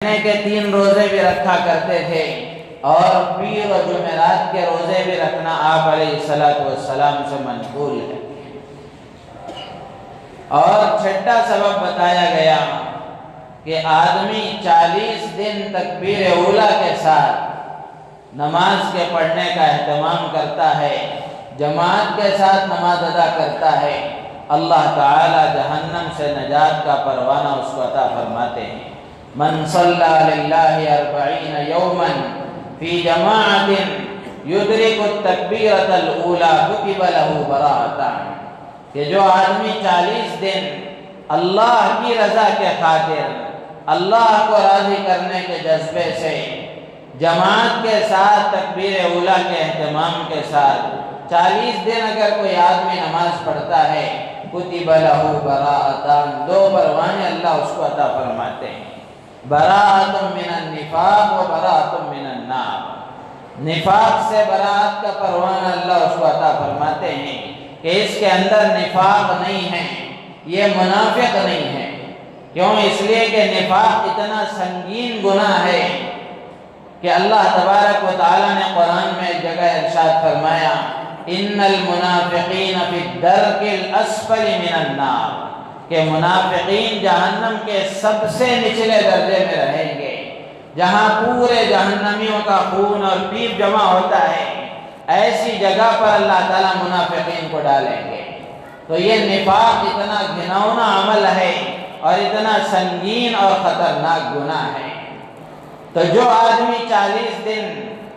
مہینے کے 3 روزے بھی رکھا کرتے تھے اور پیر و جمعرات کے روزے بھی رکھنا آپ علیہ السلام سے منقول ہے۔ اور چھٹا سبب بتایا گیا کہ آدمی 40 دن تکبیر اولیٰ کے ساتھ نماز کے پڑھنے کا اہتمام کرتا ہے، جماعت کے ساتھ نماز ادا کرتا ہے، اللہ تعالی جہنم سے نجات کا پروانہ اس کو عطا فرماتے ہیں۔ من صلی للہ 40 یوما فی جماعت یدرک التکبیرۃ الاولیٰ کتب لہ براءۃ، کہ جو آدمی 40 دن اللہ کی رضا کے خاطر، اللہ کو راضی کرنے کے جذبے سے جماعت کے ساتھ تکبیر اولیٰ کے اہتمام کے ساتھ 40 دن اگر کوئی آدمی نماز پڑھتا ہے، کتب لہ براءۃ، 2 پروانے اللہ اس کو عطا فرماتے ہیں، براءۃ من النفاق و براءۃ من النار، نفاق سے براءت کا پروانہ اللہ اس کو عطا فرماتے ہیں کہ اس کے اندر نفاق نہیں ہے، یہ منافق نہیں ہے۔ کیوں؟ اس لیے کہ نفاق اتنا سنگین گناہ ہے کہ اللہ تبارک و تعالی نے قرآن میں ایک جگہ ارشاد فرمایا، ان المنافقین فی الدرک الاسفل من النار، کہ منافقین جہنم کے سب سے نچلے درجے میں رہیں گے، جہاں پورے جہنمیوں کا خون اور پیپ جمع ہوتا ہے، ایسی جگہ پر اللہ تعالیٰ منافقین کو ڈالیں گے۔ تو یہ نفاق اتنا گھناؤنا عمل ہے اور اتنا سنگین اور خطرناک گناہ ہے۔ تو جو آدمی 40 دن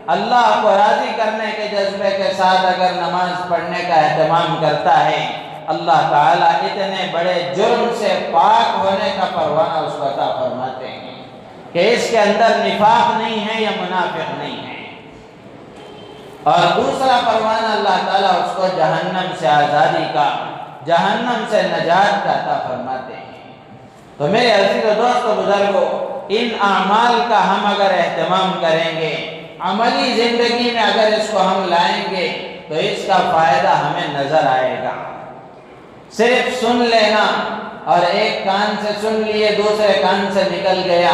اللہ کو راضی کرنے کے جذبے کے ساتھ اگر نماز پڑھنے کا اہتمام کرتا ہے، اللہ تعالیٰ اتنے بڑے جرم سے پاک ہونے کا پروانہ اس کو عطا فرماتے ہیں کہ اس کے اندر نفاق نہیں ہے یا منافق نہیں ہے۔ اور دوسرا پروانہ اللہ تعالیٰ اس کو جہنم سے آزادی کا، جہنم سے نجات کا عطا فرماتے ہیں۔ تو میرے عزیز و دوست و بزرگوں، ان اعمال کا ہم اگر اہتمام کریں گے، عملی زندگی میں اگر اس کو ہم لائیں گے تو اس کا فائدہ ہمیں نظر آئے گا۔ صرف سن لینا اور ایک کان سے سن لیے دوسرے کان سے نکل گیا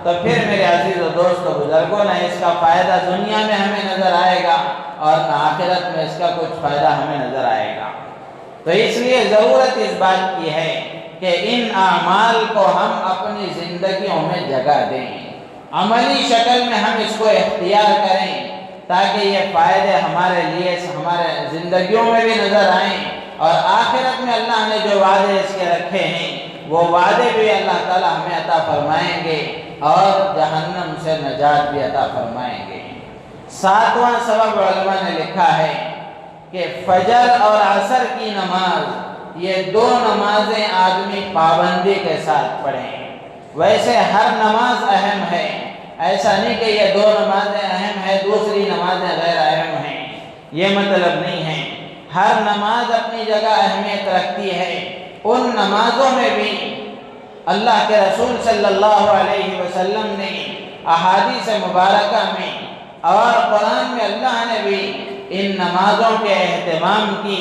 تو پھر میرے عزیز و دوست و بزرگوں، نہ اس کا فائدہ دنیا میں ہمیں نظر آئے گا اور نہ آخرت میں اس کا کچھ فائدہ ہمیں نظر آئے گا۔ تو اس لیے ضرورت اس بات کی ہے کہ ان اعمال کو ہم اپنی زندگیوں میں جگہ دیں، عملی شکل میں ہم اس کو اختیار کریں تاکہ یہ فائدے ہمارے لیے ہمارے زندگیوں میں بھی نظر آئیں، اور آخرت میں اللہ نے جو وعدے اس کے رکھے ہیں وہ وعدے بھی اللہ تعالیٰ ہمیں عطا فرمائیں گے اور جہنم سے نجات بھی عطا فرمائیں گے۔ 7واں سبب علماء نے لکھا ہے کہ فجر اور عصر کی نماز، یہ 2 نمازیں آدمی پابندی کے ساتھ پڑھیں۔ ویسے ہر نماز اہم ہے، ایسا نہیں کہ یہ 2 نمازیں اہم ہیں دوسری نمازیں غیر اہم ہیں، یہ مطلب نہیں ہے۔ ہر نماز اپنی جگہ اہمیت رکھتی ہے۔ ان نمازوں میں بھی اللہ کے رسول صلی اللہ علیہ وسلم نے احادیث مبارکہ میں اور قرآن میں اللہ نے بھی ان نمازوں کے اہتمام کی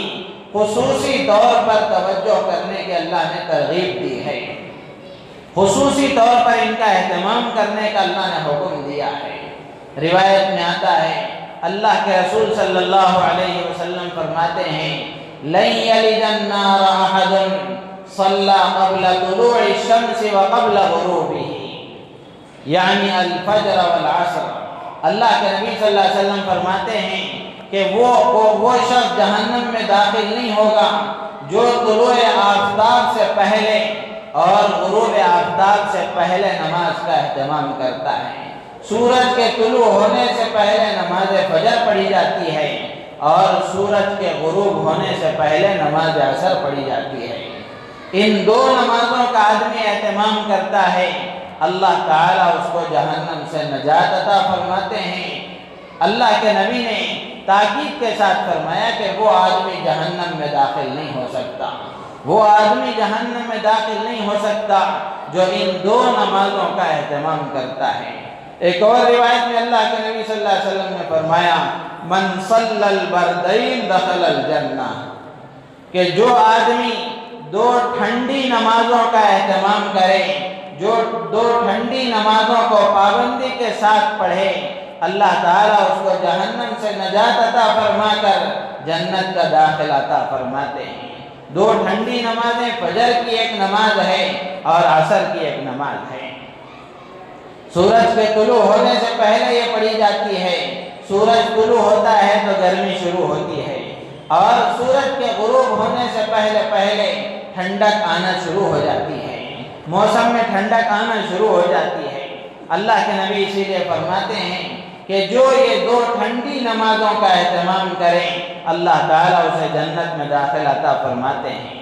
خصوصی طور پر توجہ کرنے کی اللہ نے ترغیب دی ہے، خصوصی طور پر ان کا اہتمام کرنے کا اللہ نے حکم دیا ہے۔ روایت میں آتا ہے اللہ کے رسول صلی اللہ علیہ وسلم فرماتے ہیں، لن یلج النار احد صلی قبل طلوع الشمس وقبل غروبه، یعنی الفجر والعصر۔ اللہ کے نبی صلی اللہ علیہ وسلم فرماتے ہیں کہ وہ شخص جہنم میں داخل نہیں ہوگا جو طلوع آفتاب سے پہلے اور غروب آفتاب سے پہلے نماز کا اہتمام کرتا ہے۔ سورج کے طلوع ہونے سے پہلے نماز فجر پڑھی جاتی ہے اور سورج کے غروب ہونے سے پہلے نماز عصر پڑھی جاتی ہے۔ ان 2 نمازوں کا آدمی اہتمام کرتا ہے، اللہ تعالیٰ اس کو جہنم سے نجات عطا فرماتے ہیں۔ اللہ کے نبی نے تاکید کے ساتھ فرمایا کہ وہ آدمی جہنم میں داخل نہیں ہو سکتا، وہ آدمی جہنم میں داخل نہیں ہو سکتا جو ان 2 نمازوں کا اہتمام کرتا ہے۔ ایک اور روایت میں اللہ کے نبی صلی اللہ علیہ وسلم نے فرمایا، من صلی البردین دخل الجنہ، کہ جو آدمی 2 ٹھنڈی نمازوں کا اہتمام کرے، جو دو ٹھنڈی نمازوں کو پابندی کے ساتھ پڑھے اللہ تعالیٰ اس کو جہنم سے نجات عطا فرما کر جنت کا داخلہ عطا فرماتے ہیں۔ دو ٹھنڈی نمازیں، فجر کی ایک نماز ہے اور عصر کی ایک نماز ہے۔ سورج کے طلوع ہونے سے پہلے یہ پڑھی جاتی ہے، سورج طلوع ہوتا ہے تو گرمی شروع ہوتی ہے، اور سورج کے غروب ہونے سے پہلے ٹھنڈک آنا شروع ہو جاتی ہے، موسم میں ٹھنڈک آنا شروع ہو جاتی ہے۔ اللہ کے نبی اسی لیے فرماتے ہیں کہ جو یہ دو ٹھنڈی نمازوں کا اہتمام کریں اللہ تعالیٰ اسے جنت میں داخل عطا فرماتے ہیں۔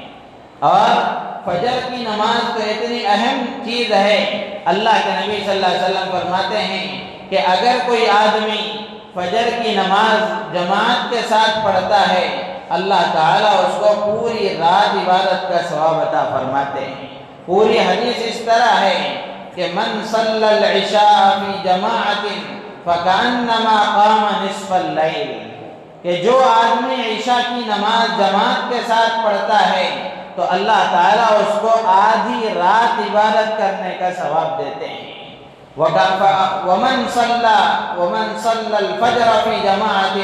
اور فجر کی نماز تو اتنی اہم چیز ہے، اللہ کے نبی صلی اللہ علیہ وسلم فرماتے ہیں کہ اگر کوئی آدمی فجر کی نماز جماعت کے ساتھ پڑھتا ہے اللہ تعالیٰ اس کو پوری رات عبادت کا ثواب عطا فرماتے ہیں۔ پوری حدیث اس طرح ہے کہ من صلی العشاء فی جماعت فکأنما قام نصف اللیل، کہ جو آدمی عشاء کی نماز جماعت کے ساتھ پڑھتا ہے تو اللہ تعالیٰ اس کو آدھی رات عبادت کرنے کا ثواب دیتے ہیں۔ ومن صلی الفجر فی جماعت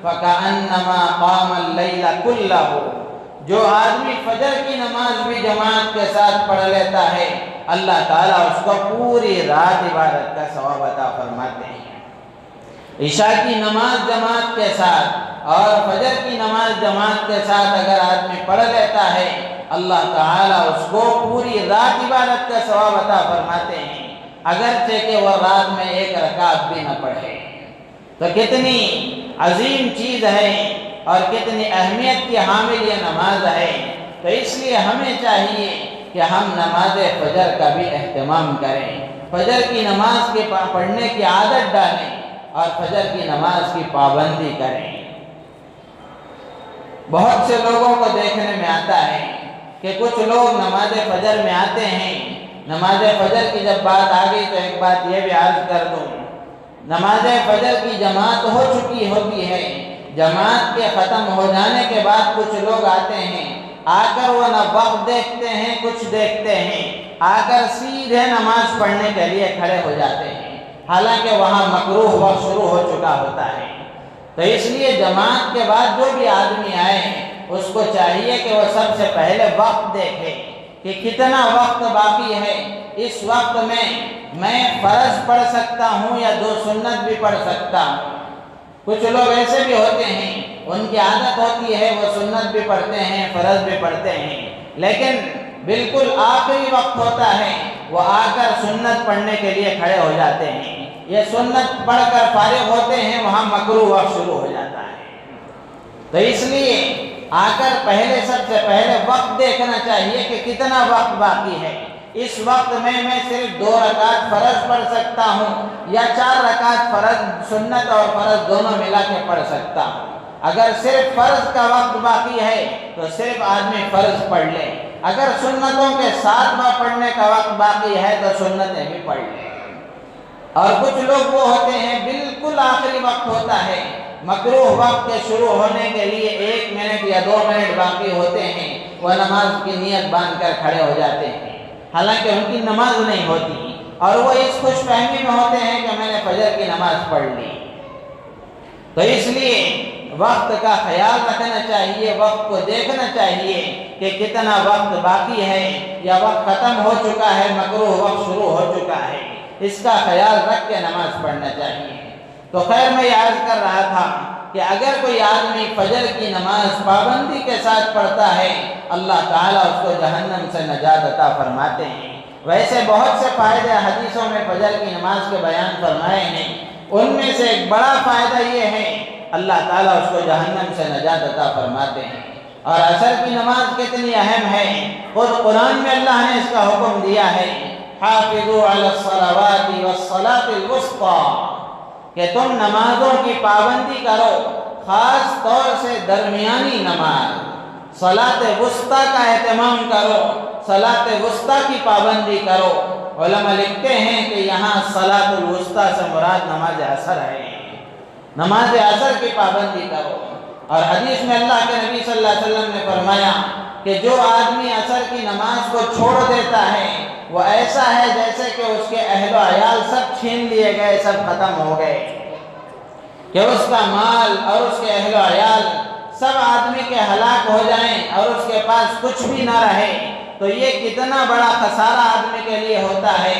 فکأنما قام اللیل کلہ، جو آدمی فجر کی نماز بھی جماعت کے ساتھ پڑھ لیتا ہے اللہ تعالیٰ اس کو پوری رات عبادت کا ثواب عطا فرماتے ہیں۔ عشاء کی نماز جماعت کے ساتھ اور فجر کی نماز جماعت کے ساتھ اگر آدمی پڑھ لیتا ہے اللہ تعالیٰ اس کو پوری رات عبادت کا ثواب عطا فرماتے ہیں، اگرچہ کہ وہ رات میں ایک رکعت بھی نہ پڑھے۔ تو کتنی عظیم چیز ہے اور کتنی اہمیت کی حامل یہ نماز ہے، تو اس لیے ہمیں چاہیے کہ ہم نماز فجر کا بھی اہتمام کریں، فجر کی نماز کے پڑھنے کی عادت ڈالیں اور فجر کی نماز کی پابندی کریں۔ بہت سے لوگوں کو دیکھنے میں آتا ہے کہ کچھ لوگ نماز فجر میں آتے ہیں، نماز فجر کی جب بات آ گئی تو ایک بات یہ بھی عرض کر دوں، نماز فجر کی جماعت ہو چکی ہوتی ہے، جماعت کے ختم ہو جانے کے بعد کچھ لوگ آتے ہیں، آ کر وہ نہ وقت دیکھتے ہیں کچھ دیکھتے ہیں، آ کر سیدھے نماز پڑھنے کے لیے کھڑے ہو جاتے ہیں، حالانکہ وہاں مکروہ وقت شروع ہو چکا ہوتا ہے۔ تو اس لیے جماعت کے بعد جو بھی آدمی آئے اس کو چاہیے کہ وہ سب سے پہلے وقت دیکھے کہ کتنا وقت باقی ہے، اس وقت میں فرض پڑھ سکتا ہوں یا دو سنت بھی پڑھ سکتا ہوں۔ کچھ لوگ ایسے بھی ہوتے ہیں ان کی عادت ہوتی ہے وہ سنت بھی پڑھتے ہیں فرض بھی پڑھتے ہیں، لیکن بالکل آخری وقت ہوتا ہے وہ آ کر سنت پڑھنے کے لیے کھڑے ہو جاتے ہیں، یہ سنت پڑھ کر فارغ ہوتے ہیں وہاں مکروہ وقت شروع ہو جاتا ہے۔ تو اس لیے آ کر سب سے پہلے وقت دیکھنا چاہیے کہ کتنا وقت باقی ہے، اس وقت میں صرف 2 رکعت فرض پڑھ سکتا ہوں یا 4 رکعت فرض سنت اور فرض دونوں ملا کے پڑھ سکتا ہوں۔ اگر صرف فرض کا وقت باقی ہے تو صرف آدمی فرض پڑھ لے، اگر سنتوں کے ساتھ پڑھنے کا وقت باقی ہے تو سنتیں بھی پڑھ لے۔ اور کچھ لوگ وہ ہوتے ہیں بالکل آخری وقت ہوتا ہے، مکروہ وقت کے شروع ہونے کے لیے 1 منٹ یا 2 منٹ باقی ہوتے ہیں، وہ نماز کی نیت باندھ کر کھڑے ہو جاتے ہیں، حالانکہ ان کی نماز نہیں ہوتی، اور وہ اس خوش فہمی میں ہوتے ہیں کہ میں نے فجر کی نماز پڑھ لی۔ تو اس لیے وقت کا خیال رکھنا چاہیے، وقت کو دیکھنا چاہیے کہ کتنا وقت باقی ہے یا وقت ختم ہو چکا ہے، مکروہ وقت شروع ہو چکا ہے، اس کا خیال رکھ کے نماز پڑھنا چاہیے۔ تو خیر میں یہ عرض کر رہا تھا کہ اگر کوئی آدمی فجر کی نماز پابندی کے ساتھ پڑھتا ہے اللہ تعالیٰ اس کو جہنم سے نجات عطا فرماتے ہیں۔ ویسے بہت سے فائدے حدیثوں میں فجر کی نماز کے بیان فرمائے ہیں، ان میں سے ایک بڑا فائدہ یہ ہے اللہ تعالیٰ اس کو جہنم سے نجات عطا فرماتے ہیں۔ اور عصر کی نماز کتنی اہم ہے، خود قرآن میں اللہ نے اس کا حکم دیا ہے، حافظوا علی الصلوات والصلاۃ الوسطی، کہ تم نمازوں کی پابندی کرو، خاص طور سے درمیانی نماز، صلاۃ وسطیٰ کا اہتمام کرو، صلاۃ وسطیٰ کی پابندی کرو۔ علماء لکھتے ہیں کہ یہاں صلاۃ الوسطیٰ سے مراد نماز عصر ہے، نماز عصر کی پابندی کرو۔ اور حدیث میں اللہ کے نبی صلی اللہ علیہ وسلم نے فرمایا کہ جو آدمی عصر کی نماز کو چھوڑ دیتا ہے وہ ایسا ہے جیسے کہ اس کے اہل و عیال سب چھین لیے گئے، سب ختم ہو گئے، کہ اس کا مال اور اس کے اہل و عیال سب آدمی کے ہلاک ہو جائیں اور اس کے پاس کچھ بھی نہ رہے، تو یہ کتنا بڑا خسارہ آدمی کے لیے ہوتا ہے۔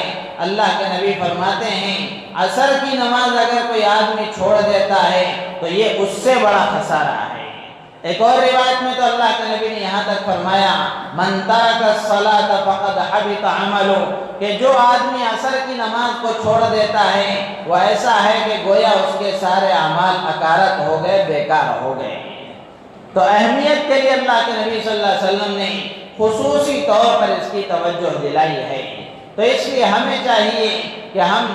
اللہ کے نبی فرماتے ہیں عصر کی نماز اگر کوئی آدمی چھوڑ دیتا ہے تو یہ اس سے بڑا خسارہ ہے۔ ایک اور روایت میں تو اللہ کے نبی نے یہاں تک فرمایا من ترک الصلاۃ فقد حبط عملہ، کہ جو آدمی عصر کی نماز کو چھوڑ دیتا ہے وہ ایسا ہے کہ گویا اس کے سارے اعمال اکارت ہو گئے، بیکار ہو گئے۔ تو اہمیت کے لیے اللہ کے نبی صلی اللہ علیہ وسلم نے خصوصی طور پر اس کی توجہ دلائی ہے۔ تو اس لیے ہمیں چاہیے کہ ہم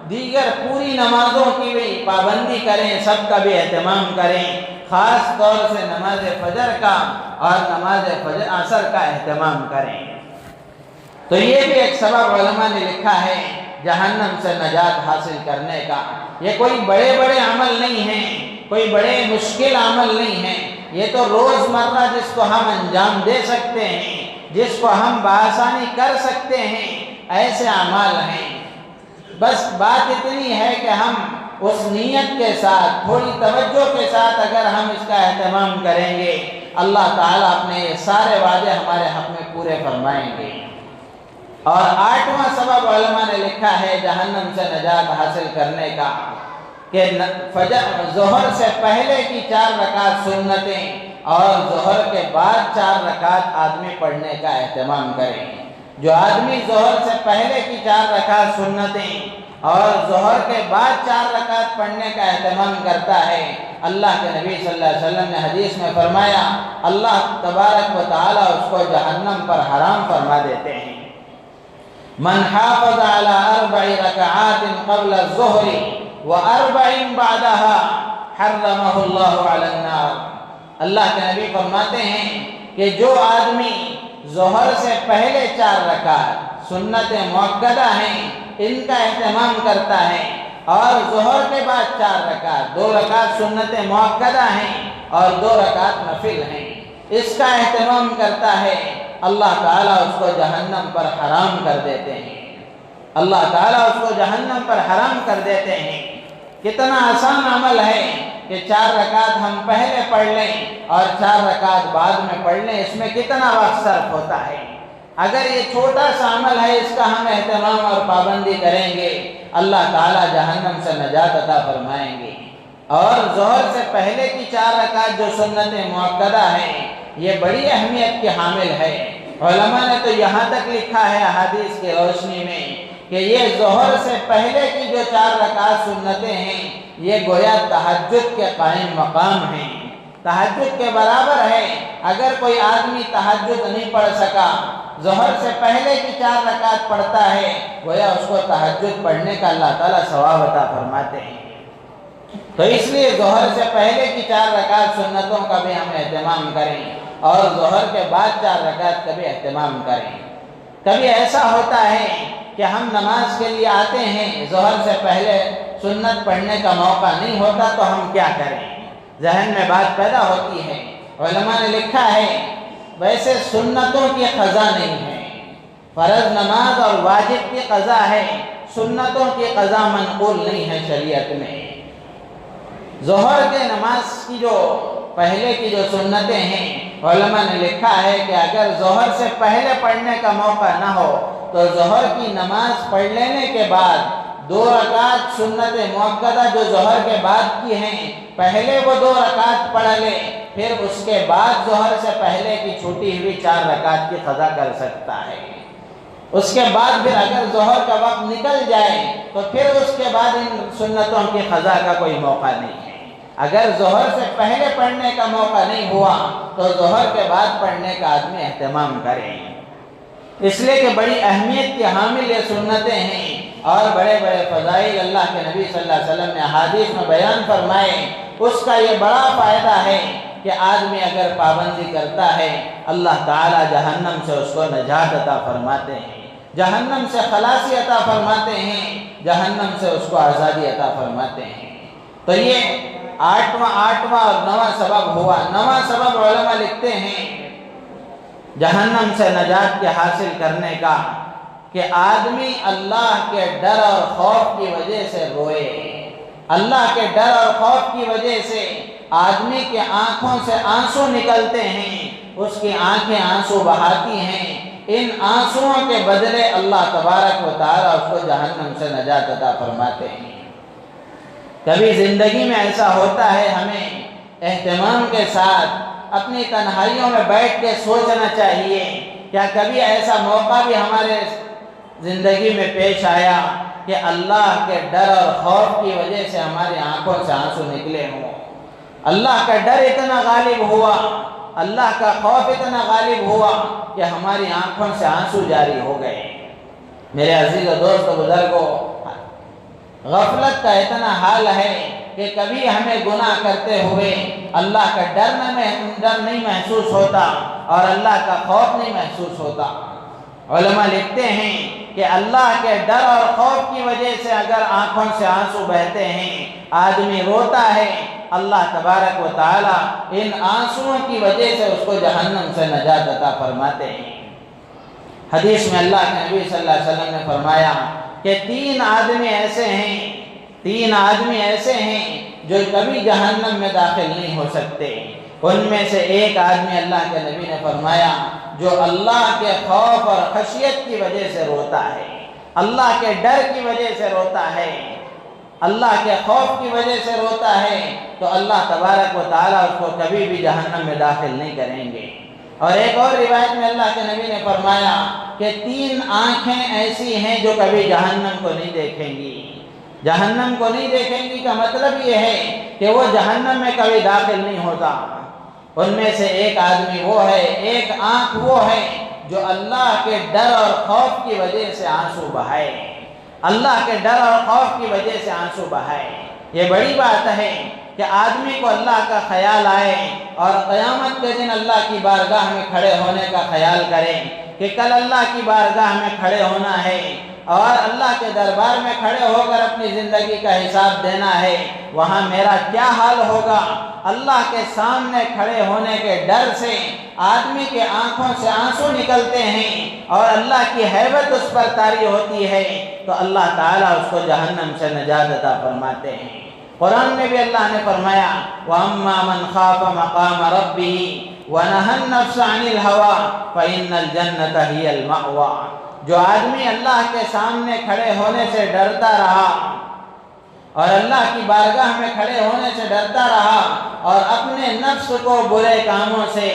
دیگر پوری نمازوں کی بھی پابندی کریں، سب کا بھی اہتمام کریں، خاص طور سے نماز فجر کا اور نماز فجر عصر کا اہتمام کریں۔ تو یہ بھی ایک سبب علماء نے لکھا ہے جہنم سے نجات حاصل کرنے کا۔ یہ کوئی بڑے بڑے عمل نہیں ہیں، کوئی بڑے مشکل عمل نہیں ہیں، یہ تو روزمرہ جس کو ہم انجام دے سکتے ہیں، جس کو ہم بآسانی کر سکتے ہیں، ایسے اعمال ہیں۔ بس بات اتنی ہے کہ ہم اس نیت کے ساتھ، تھوڑی توجہ کے ساتھ اگر ہم اس کا اہتمام کریں گے، اللہ تعالیٰ اپنے یہ سارے وعدے ہمارے حق میں پورے فرمائیں گے۔ اور 8واں سبب علماء نے لکھا ہے جہنم سے نجات حاصل کرنے کا کہ ظہر سے پہلے کی 4 رکعت سنتیں اور ظہر کے بعد 4 رکعت آدمی پڑھنے کا اہتمام کریں۔ جو آدمی ظہر سے پہلے کی 4 رکعت سنتیں اور ظہر کے بعد 4 رکعت پڑھنے کا اہتمام کرتا ہے، اللہ کے نبی صلی اللہ علیہ وسلم نے حدیث میں فرمایا اللہ تبارک و تعالیٰ اس کو جہنم پر حرام فرما دیتے ہیں۔ من حافظ على 4 ركعات قبل الظهر و4 بعدها حرمه الله على النار۔ اللہ کے نبی فرماتے ہیں کہ جو آدمی ظہر سے پہلے 4 رکعت سنت مؤکدہ ہیں ان کا اہتمام کرتا ہے اور ظہر کے بعد 4 رکعت، 2 رکعت سنت مؤکدہ ہیں اور 2 رکعت نفل ہیں، اس کا اہتمام کرتا ہے، اللہ تعالیٰ اس کو جہنم پر حرام کر دیتے ہیں۔ اللہ تعالیٰ اس کو جہنم پر حرام کر دیتے ہیں۔ کتنا آسان عمل ہے کہ 4 رکعت ہم پہلے پڑھ لیں اور 4 رکعت بعد میں پڑھ لیں، اس میں کتنا وقت صرف ہوتا ہے۔ اگر یہ چھوٹا سا عمل ہے اس کا ہم اہتمام اور پابندی کریں گے، اللہ تعالیٰ جہنم سے نجات عطا فرمائیں گے۔ اور ظہر سے پہلے کی 4 رکعت جو سنت مؤکدہ ہیں یہ بڑی اہمیت کی حامل ہے۔ علماء نے تو یہاں تک لکھا ہے احادیث کی روشنی میں کہ یہ ظہر سے پہلے کی جو 4 رکعت سنتیں ہیں یہ گویا تہجد کے قائم مقام ہیں، تہجد کے برابر ہے۔ اگر کوئی آدمی تہجد نہیں پڑھ سکا، ظہر سے پہلے کی 4 رکعت پڑھتا ہے، گویا اس کو تہجد پڑھنے کا اللہ تعالیٰ ثواب عطا فرماتے ہیں۔ تو اس لیے ظہر سے پہلے کی 4 رکعت سنتوں کا بھی ہم اہتمام کریں اور ظہر کے بعد 4 رکعت کا بھی اہتمام کریں۔ کبھی ایسا ہوتا ہے کہ ہم نماز کے لیے آتے ہیں، ظہر سے پہلے سنت پڑھنے کا موقع نہیں ہوتا تو ہم کیا کریں؟ ذہن میں بات پیدا ہوتی ہے۔ علماء نے لکھا ہے ویسے سنتوں کی قضا نہیں ہے، فرض نماز اور واجب کی قضا ہے، سنتوں کی قضا منقول نہیں ہے شریعت میں۔ ظہر کے نماز کی جو پہلے کی جو سنتیں ہیں علماء نے لکھا ہے کہ اگر ظہر سے پہلے پڑھنے کا موقع نہ ہو تو ظہر کی نماز پڑھ لینے کے بعد 2 رکعت سنت مؤکدہ جو ظہر کے بعد کی ہیں پہلے وہ 2 رکعت پڑھ لے، پھر اس کے بعد ظہر سے پہلے کی چھوٹی ہوئی 4 رکعت کی قضا کر سکتا ہے۔ اس کے بعد پھر اگر ظہر کا وقت نکل جائے تو پھر اس کے بعد ان سنتوں کی قضا کا کوئی موقع نہیں ہے۔ اگر ظہر سے پہلے پڑھنے کا موقع نہیں ہوا تو ظہر کے بعد پڑھنے کا آدمی اہتمام کرے، اس لیے کہ بڑی اہمیت کی حامل یہ سنتیں ہیں اور بڑے بڑے فضائل اللہ کے نبی صلی اللہ علیہ وسلم نے احادیث میں بیان فرمائے۔ اس کا یہ بڑا فائدہ ہے کہ آدمی اگر پابندی کرتا ہے اللہ تعالیٰ جہنم سے اس کو نجات عطا فرماتے ہیں، جہنم سے خلاصی عطا فرماتے ہیں، جہنم سے اس کو آزادی عطا فرماتے ہیں۔ تو یہ 8واں اور 9واں سبب ہوا۔ 9واں سبب علماء لکھتے ہیں جہنم سے نجات کے حاصل کرنے کا کہ آدمی اللہ کے ڈر اور خوف کی وجہ سے روئے۔ اللہ کے ڈر اور خوف کی وجہ سے آدمی کے آنکھوں سے آنسو نکلتے ہیں، اس کی آنکھیں آنسو بہاتی ہیں، ان آنسوؤں کے بدلے اللہ تبارک و تعالیٰ اس کو جہنم سے نجات عطا فرماتے ہیں۔ کبھی زندگی میں ایسا ہوتا ہے، ہمیں اہتمام کے ساتھ اپنی تنہائیوں میں بیٹھ کے سوچنا چاہیے، کیا کبھی ایسا موقع بھی ہمارے زندگی میں پیش آیا کہ اللہ کے ڈر اور خوف کی وجہ سے ہماری آنکھوں سے آنسو نکلے ہوں؟ اللہ کا ڈر اتنا غالب ہوا، اللہ کا خوف اتنا غالب ہوا کہ ہماری آنکھوں سے آنسو جاری ہو گئے۔ میرے عزیز و دوست و بزرگوں، غفلت کا اتنا حال ہے کہ کبھی ہمیں گناہ کرتے ہوئے اللہ کا ڈر نہیں محسوس ہوتا اور اللہ کا خوف نہیں محسوس ہوتا۔ علماء لکھتے ہیں کہ اللہ کے ڈر اور خوف کی وجہ سے اگر آنکھوں سے آنسو بہتے ہیں، آدمی روتا ہے، اللہ تبارک و تعالیٰ ان آنسوؤں کی وجہ سے اس کو جہنم سے نجات عطا فرماتے ہیں۔ حدیث میں اللہ کے نبی صلی اللہ علیہ وسلم نے فرمایا کہ تین آدمی ایسے ہیں جو کبھی جہنم میں داخل نہیں ہو سکتے۔ ان میں سے ایک آدمی، اللہ کے نبی نے فرمایا، جو اللہ کے خوف اور خشیت کی وجہ سے روتا ہے، اللہ کے ڈر کی وجہ سے روتا ہے، اللہ کے خوف کی وجہ سے روتا ہے، تو اللہ تبارک و تعالیٰ اس کو کبھی بھی جہنم میں داخل نہیں کریں گے۔ اور ایک اور روایت میں اللہ کے نبی نے فرمایا کہ تین آنکھیں ایسی ہیں جو کبھی جہنم کو نہیں دیکھیں گی۔ جہنم کو نہیں دیکھیں گی کا مطلب یہ ہے کہ وہ جہنم میں کبھی داخل نہیں ہوتا۔ ان میں سے ایک آدمی وہ ہے، ایک آنکھ وہ ہے جو اللہ کے ڈر اور خوف کی وجہ سے آنسو بہائے، اللہ کے ڈر اور خوف کی وجہ سے آنسو بہائے۔ یہ بڑی بات ہے کہ آدمی کو اللہ کا خیال آئے اور قیامت کے دن اللہ کی بارگاہ میں کھڑے ہونے کا خیال کرے کہ کل اللہ کی بارگاہ میں کھڑے ہونا ہے اور اللہ کے دربار میں کھڑے ہو کر اپنی زندگی کا حساب دینا ہے۔ وہاں میرا کیا حال ہوگا؟ اللہ کے سامنے کھڑے ہونے کے ڈر سے آدمی کے آنکھوں سے آنسو نکلتے ہیں اور اللہ کی ہیبت اس پر طاری ہوتی ہے، تو اللہ تعالیٰ اس کو جہنم سے نجات عطا فرماتے ہیں۔ قرآن میں بھی اللہ نے فرمایا وَأَمَّا مَنْ خَافَ مَقَامَ رَبِّهِ وَنَهَى النَّفْسَ عَنِ الْهَوَىٰ فَإِنَّ الْجَنَّةَ هِيَ الْمَأْوَىٰ۔ جو آدمی اللہ کے سامنے کھڑے ہونے سے ڈرتا رہا اور اللہ کی بارگاہ میں کھڑے ہونے سے ڈرتا رہا اور اپنے نفس کو برے کاموں سے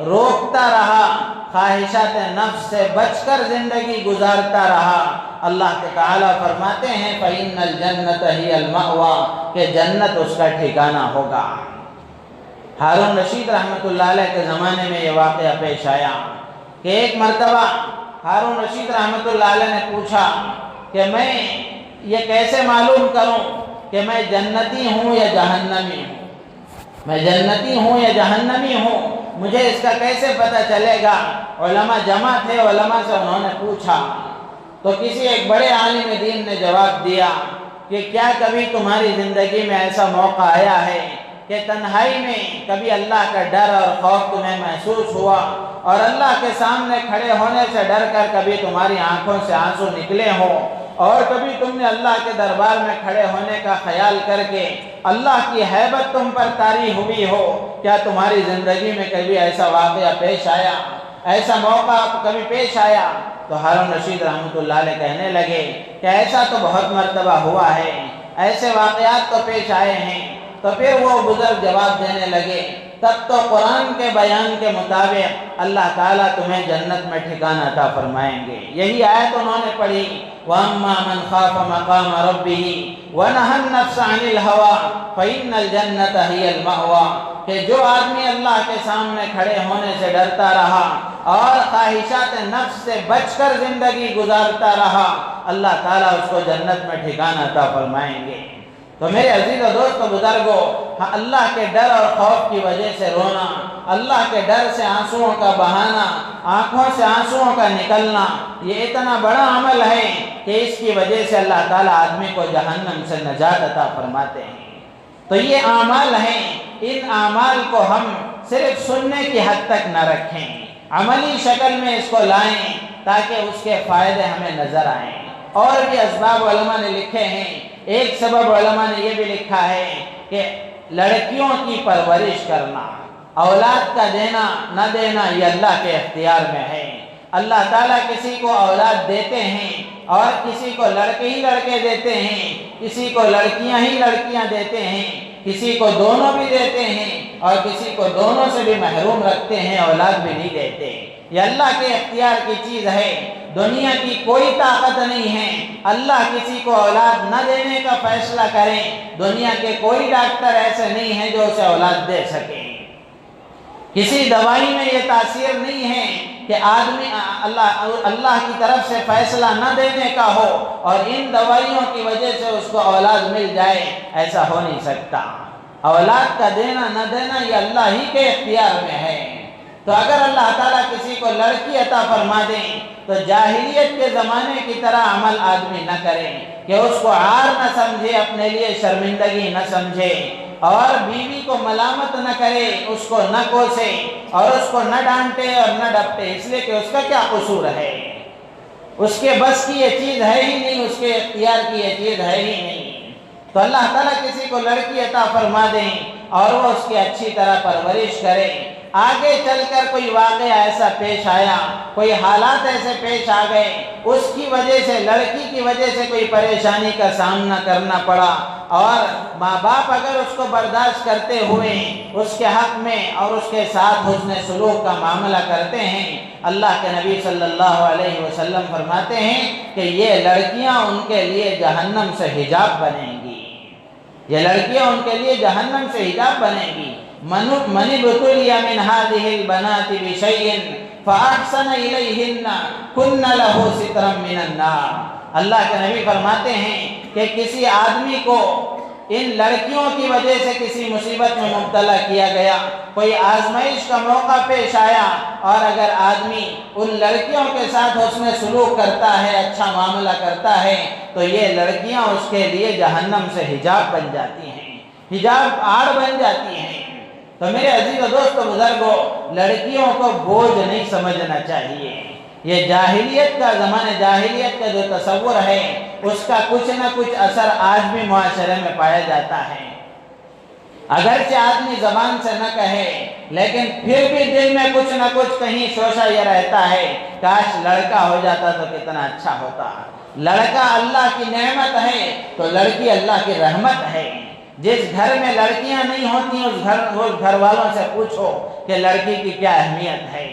روکتا رہا، خواہشات نفس سے بچ کر زندگی گزارتا رہا، اللہ تعالیٰ فرماتے ہیں فَإِنَّ الْجَنَّةَ هِيَ الْمَأْوَىٰ کہ جنت اس کا ٹھکانہ ہوگا۔ ہارون رشید رحمۃ اللہ علیہ کے زمانے میں یہ واقعہ پیش آیا کہ ایک مرتبہ ہارون رشید رحمۃ اللہ علیہ نے پوچھا کہ میں یہ کیسے معلوم کروں کہ میں جنتی ہوں یا جہنمی ہوں، میں جنتی ہوں یا جہنمی ہوں، مجھے اس کا کیسے پتہ چلے گا؟ علماء جمع تھے، علماء سے انہوں نے پوچھا تو کسی ایک بڑے عالم دین نے جواب دیا کہ کیا کبھی تمہاری زندگی میں ایسا موقع آیا ہے کہ تنہائی میں کبھی اللہ کا ڈر اور خوف تمہیں محسوس ہوا اور اللہ کے سامنے کھڑے ہونے سے ڈر کر کبھی تمہاری آنکھوں سے آنسو نکلے ہوں اور کبھی تم نے اللہ کے دربار میں کھڑے ہونے کا خیال کر کے اللہ کی ہیبت تم پر طاری ہوئی ہو؟ کیا تمہاری زندگی میں کبھی ایسا واقعہ پیش آیا، ایسا موقع کبھی پیش آیا؟ تو ہارون رشید رحمۃ اللہ علیہ کہنے لگے کہ ایسا تو بہت مرتبہ ہوا ہے، ایسے واقعات تو پیش آئے ہیں۔ تو پھر وہ بزرگ جواب دینے لگے تب تو قرآن کے بیان کے مطابق اللہ تعالیٰ تمہیں جنت میں ٹھکانہ عطا فرمائیں گے۔ یہی آیت انہوں نے پڑھی وَأَمَّا مَنْ خَافَ مَقَامَ رَبِّهِ وَنَهَى النَّفْسَ عَنِ الْهَوَىٰ فَإِنَّ الْجَنَّةَ هِيَ الْمَأْوَىٰ کہ جو آدمی اللہ کے سامنے کھڑے ہونے سے ڈرتا رہا اور خواہشات نفس سے بچ کر زندگی گزارتا رہا، اللہ تعالیٰ اس کو جنت میں ٹھکانہ عطا فرمائیں گے۔ تو میرے عزیز و دوست و بزرگوں، اللہ کے ڈر اور خوف کی وجہ سے رونا، اللہ کے ڈر سے آنسوؤں کا بہانا، آنکھوں سے آنسوؤں کا نکلنا، یہ اتنا بڑا عمل ہے کہ اس کی وجہ سے اللہ تعالیٰ آدمی کو جہنم سے نجات عطا فرماتے ہیں۔ تو یہ اعمال ہیں، ان اعمال کو ہم صرف سننے کی حد تک نہ رکھیں، عملی شکل میں اس کو لائیں تاکہ اس کے فائدے ہمیں نظر آئیں۔ اور بھی اسباب علماء نے لکھے ہیں۔ ایک سبب علماء نے یہ بھی لکھا ہے کہ لڑکیوں کی پرورش کرنا، اولاد کا دینا نہ دینا یہ اللہ کے اختیار میں ہے۔ اللہ تعالیٰ کسی کو اولاد دیتے ہیں اور کسی کو لڑکے ہی لڑکے دیتے ہیں، کسی کو لڑکیاں ہی لڑکیاں دیتے ہیں، کسی کو دونوں بھی دیتے ہیں اور کسی کو دونوں سے بھی محروم رکھتے ہیں، اولاد بھی نہیں دیتے۔ یہ اللہ کے اختیار کی چیز ہے، دنیا کی کوئی طاقت نہیں ہے اللہ کسی کو اولاد نہ دینے کا فیصلہ کریں۔ دنیا کے کوئی ڈاکٹر ایسے نہیں ہیں جو اسے اولاد دے سکیں۔ کسی دوائی میں یہ تاثیر نہیں ہے کہ آدمی اللہ کی طرف سے فیصلہ نہ دینے کا ہو اور ان دوائیوں کی وجہ سے اس کو اولاد مل جائے، ایسا ہو نہیں سکتا۔ اولاد کا دینا نہ دینا یہ اللہ ہی کے اختیار میں ہے۔ تو اگر اللہ تعالیٰ کسی کو لڑکی عطا فرما دیں تو جاہلیت کے زمانے کی طرح عمل آدمی نہ کرے کہ اس کو عار نہ سمجھے، اپنے لیے شرمندگی نہ سمجھے اور بیوی کو ملامت نہ کرے، اس کو نہ کوسے اور اس کو نہ ڈانٹے اور نہ ڈپٹے، اس لیے کہ اس کا کیا قصور ہے، اس کے بس کی یہ چیز ہے ہی نہیں، اس کے اختیار کی یہ چیز ہے ہی نہیں۔ تو اللہ تعالیٰ کسی کو لڑکی عطا فرما دیں اور وہ اس کی اچھی طرح پرورش کرے، آگے چل کر کوئی واقعہ ایسا پیش آیا، کوئی حالات ایسے پیش آ گئے، اس کی وجہ سے، لڑکی کی وجہ سے کوئی پریشانی کا سامنا کرنا پڑا اور ماں باپ اگر اس کو برداشت کرتے ہوئے اس کے حق میں اور اس کے ساتھ حسن سلوک کا معاملہ کرتے ہیں، اللہ کے نبی صلی اللہ علیہ وسلم فرماتے ہیں کہ یہ لڑکیاں ان کے لیے جہنم سے حجاب بنیں گی، یہ لڑکیاں ان کے لیے جہنم سے حجاب بنیں گی۔ من ابتلی من هذه البنات بشيء فاحسن الیہن کن لہ سترا من النار۔ اللہ کے نبی فرماتے ہیں کہ کسی آدمی کو ان لڑکیوں کی وجہ سے کسی مصیبت میں مبتلا کیا گیا، کوئی آزمائش کا موقع پیش آیا اور اگر آدمی ان لڑکیوں کے ساتھ حسن سلوک کرتا ہے، اچھا معاملہ کرتا ہے، تو یہ لڑکیاں اس کے لیے جہنم سے حجاب بن جاتی ہیں، حجاب آڑ بن جاتی ہیں۔ تو میرے عزیز و دوستو بزرگوں، لڑکیوں کو بوجھ نہیں سمجھنا چاہیے۔ یہ جاہلیت کا زمانہ، جاہلیت کا جو تصور ہے اس کا کچھ نہ کچھ اثر آج بھی معاشرے میں پایا جاتا ہے۔ اگرچہ آدمی زبان سے نہ کہے لیکن پھر بھی دل میں کچھ نہ کچھ کہیں شوشہ یہ رہتا ہے، کاش لڑکا ہو جاتا تو کتنا اچھا ہوتا۔ لڑکا اللہ کی نعمت ہے تو لڑکی اللہ کی رحمت ہے۔ جس گھر میں لڑکیاں نہیں ہوتی اس گھر والوں سے پوچھو کہ لڑکی کی کیا اہمیت ہے۔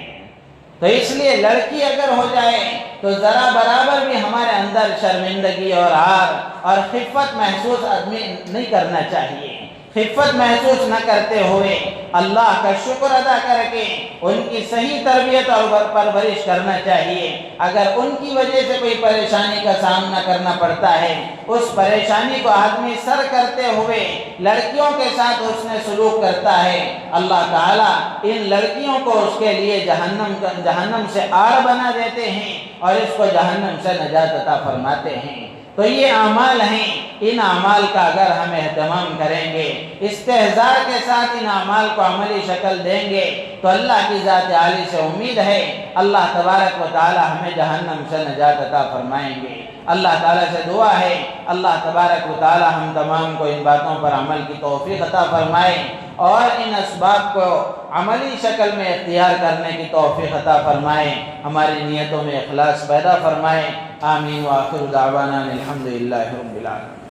تو اس لیے لڑکی اگر ہو جائے تو ذرا برابر بھی ہمارے اندر شرمندگی اور عار اور خفت محسوس آدمی نہیں کرنا چاہیے۔ خفت محسوس نہ کرتے ہوئے اللہ کا شکر ادا کر کے ان کی صحیح تربیت اور پرورش کرنا چاہیے۔ اگر ان کی وجہ سے کوئی پریشانی کا سامنا کرنا پڑتا ہے، اس پریشانی کو آدمی سر کرتے ہوئے لڑکیوں کے ساتھ حسن سلوک کرتا ہے، اللہ تعالیٰ ان لڑکیوں کو اس کے لیے جہنم سے آڑ بنا دیتے ہیں اور اس کو جہنم سے نجات عطا فرماتے ہیں۔ تو یہ اعمال ہیں، ان اعمال کا اگر ہم اہتمام کریں گے، استحضار کے ساتھ ان اعمال کو عملی شکل دیں گے تو اللہ کی ذات عالی سے امید ہے اللہ تبارک و تعالی ہمیں جہنم سے نجات عطا فرمائیں گے۔ اللہ تعالیٰ سے دعا ہے اللہ تبارک و تعالی ہم تمام کو ان باتوں پر عمل کی توفیق عطا فرمائے اور ان اسباب کو عملی شکل میں اختیار کرنے کی توفیق عطا فرمائے، ہماری نیتوں میں اخلاص پیدا فرمائے۔ آمین وآخر دعوانا الحمدللہ رب العالمین۔